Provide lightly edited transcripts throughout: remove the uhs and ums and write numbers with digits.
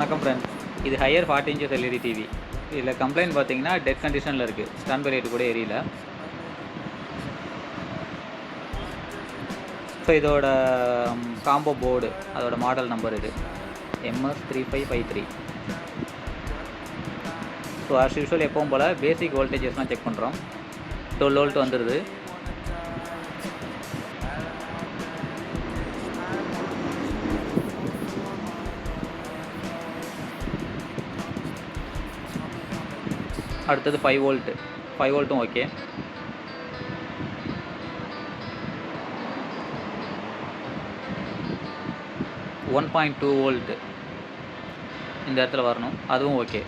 வணக்கம் ஃப்ரெண்ட்ஸ். இது higher 40 inches LED TV. இதில் கம்ப்ளைண்ட் பார்த்தீங்கன்னா டெட் கண்டிஷனில் இருக்குது. ஸ்டாண்ட் பை லைட் கூட எரியல. ஸோ இதோட காம்போ போர்டு, அதோட மாடல் நம்பர் இது MS3553. ஸோ ஆஸ் யூஷுவல் எப்பவும் போல் பேசிக் வோல்டேஜஸ்லாம் செக் பண்ணுறோம். 12 வோல்ட் வந்துடுது. அடுத்தது 5 வோல்ட்டு. 5 வோல்ட்டும் ஓகே. $1.2 வோல்ட்டு இந்த இடத்துல வரணும், அதுவும் ஓகே.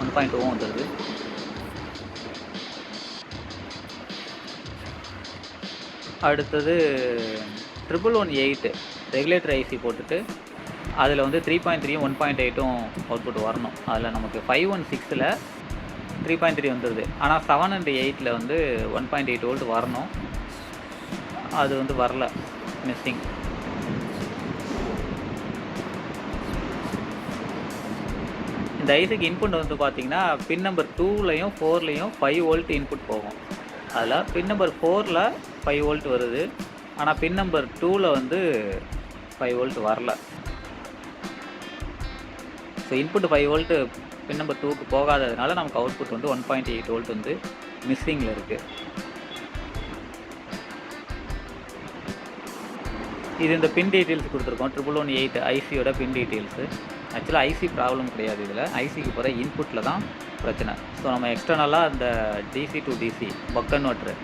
1.2 வந்துடுது. அடுத்தது 1118 ரெகுலேட்டர் ஐசி போட்டுட்டு அதில் வந்து 3.3யும் 1.8ம் அவுட்புட் வரணும். அதில் நமக்கு 516ல் 3.3 வந்துடுது. ஆனால் 7 and 8ல் வந்து 1.8 வோல்ட் வரணும். அது வந்து வரல, மிஸ்ஸிங். இந்த ஐசிக்கு இன்புட் வந்து பார்த்திங்கன்னா பின் நம்பர் 2லையும் 4லையும் 5 வோல்ட் இன்புட் போகும். அதில் பின் நம்பர் 4ல் 5 வோல்ட் வருது. ஆனால் பின் நம்பர் 2ல் வந்து 5 வோல்ட் வரல. ஸோ இன்புட் 5 வோல்ட்டு பின் நம்பர் 2க்கு போகாததுனால நமக்கு அவுட்புட் வந்து 1.8 வோல்ட் வந்து மிஸ்ஸிங்கில் இருக்குது. இது இந்த பின் டீட்டெயில்ஸ் கொடுத்துருக்கோம். 1118 ஐசியோட பின் டீட்டெயில்ஸு. ஆக்சுவலாக ஐசி ப்ராப்ளம் கிடையாது. இதில் ஐசிக்கு போகிற இன்புட்டில் தான் பிரச்சனை. ஸோ நம்ம எக்ஸ்டர்னலாக இந்த DC to DC buck converter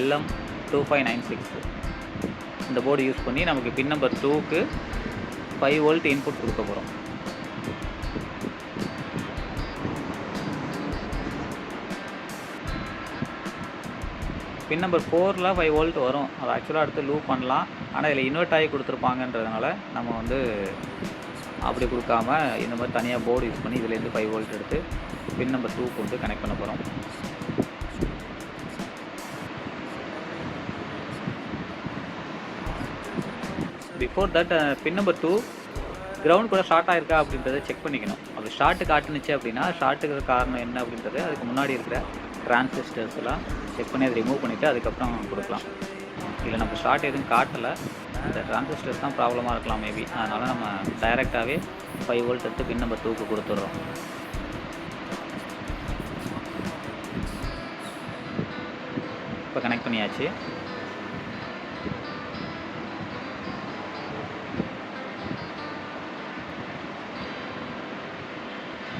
LM2596 இந்த போர்டு யூஸ் பண்ணி நமக்கு பின் நம்பர் 2க்கு 5 வோல்ட் இன்புட் கொடுக்க போகிறோம். பின் நம்பர் 4ல் 5 வோல்ட் வரும். அது ஆக்சுவலாக அடுத்து லூப் பண்ணலாம். ஆனால் இதில் இன்வெர்ட் ஆகி கொடுத்துருப்பாங்கன்றதுனால நம்ம வந்து அப்படி கொடுக்காம இந்த மாதிரி தனியாக போர்டு யூஸ் பண்ணி இதுலேருந்து 5 வோல்ட் எடுத்து பின் நம்பர் 2க்கு வந்து கனெக்ட் பண்ண போகிறோம். Before that pin number 2 ground கூட ஷார்ட் ஆகிருக்கா அப்படின்றத செக் பண்ணிக்கணும். அது ஷார்ட்டு காட்டுனுச்சு அப்படின்னா ஷார்ட்டுக்கு காரணம் என்ன அப்படின்றது அதுக்கு முன்னாடி இருக்கிற டிரான்சிஸ்டர்ஸ்லாம் செக் பண்ணி அதை ரிமூவ் பண்ணிவிட்டு அதுக்கப்புறம் கொடுக்கலாம். இல்லை நம்ம ஷார்ட் எதுவும் காட்டலை, இந்த டிரான்சிஸ்டர்ஸ் தான் ப்ராப்ளமாக இருக்கலாம் மேபி. அதனால் நம்ம டைரெக்டாகவே 5 வோல்ட் எடுத்து பின் நம்பர் 2க்கு கொடுத்துட்றோம். இப்போ கனெக்ட் பண்ணியாச்சு.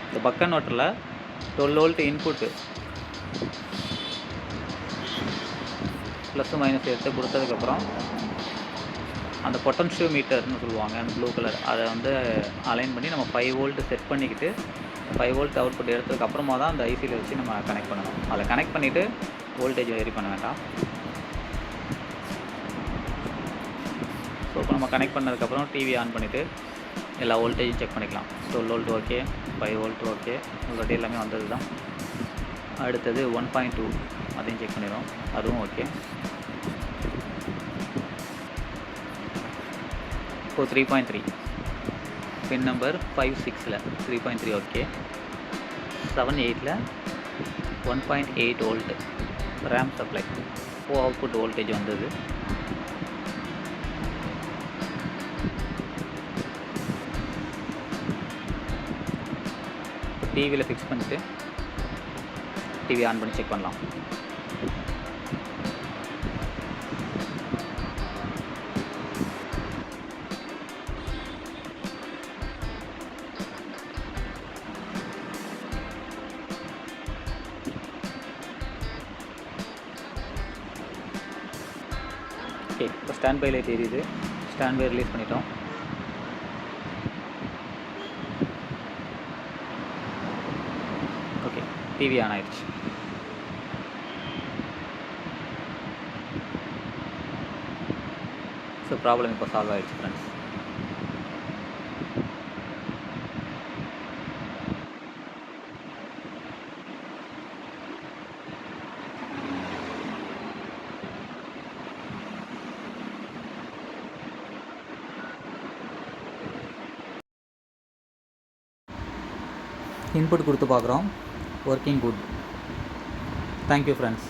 இந்த பக் கன்வெர்ட்டரில் 12 வோல்ட் இன்புட்டு ப்ளஸ் மைனஸ் எடுத்து கொடுத்ததுக்கப்புறம் அந்த பொட்டன்ஷியோ மீட்டர்னு சொல்லுவாங்க, அந்த ப்ளூ கலர், அதை வந்து அலைன் பண்ணி நம்ம 5 வோல்ட் செட் பண்ணிக்கிட்டு 5 வோல்ட் அவுட்புட் எடுத்ததுக்கப்புறமா தான் அந்த ஐசியில் வச்சு நம்ம கனெக்ட் பண்ணணும். அதை கனெக்ட் பண்ணிவிட்டு வோல்டேஜ் வேரி பண்ண வேண்டாம். ஸோ இப்போ நம்ம கனெக்ட் பண்ணதுக்கப்புறம் டிவி ஆன் பண்ணிவிட்டு எல்லா வோல்டேஜும் செக் பண்ணிக்கலாம். 12 volt okay, 5 volt okay, already எல்லாமே வந்தது தான். அடுத்தது 1.2 அதையும் செக் பண்ணிடுவோம், அதுவும் ஓகே. இப்போ 3.3 பின் நம்பர் 5-6ல் 3.3 ஓகே. 7-8ல் 1.8 வோல்ட் ரேம் சப்ளை. இப்போ அவுட்புட் வோல்டேஜ் வந்தது. டிவியில் ஃபிக்ஸ் பண்ணிவிட்டு டிவி ஆன் பண்ணி செக் பண்ணலாம். ஓகே, இப்போ ஸ்டாண்ட் பை லைட் எரியுது. ஸ்டாண்ட் பை ரிலீஸ் பண்ணிட்டோம். ஓகே, டிவி ஆன் ஆயிடுச்சு. ஸோ ப்ராப்ளம் இப்போ சால்வ் ஆகிடுச்சு ஃப்ரெண்ட்ஸ். இன்புட் கொடுத்து பார்க்குறோம். Working good. Thank you friends.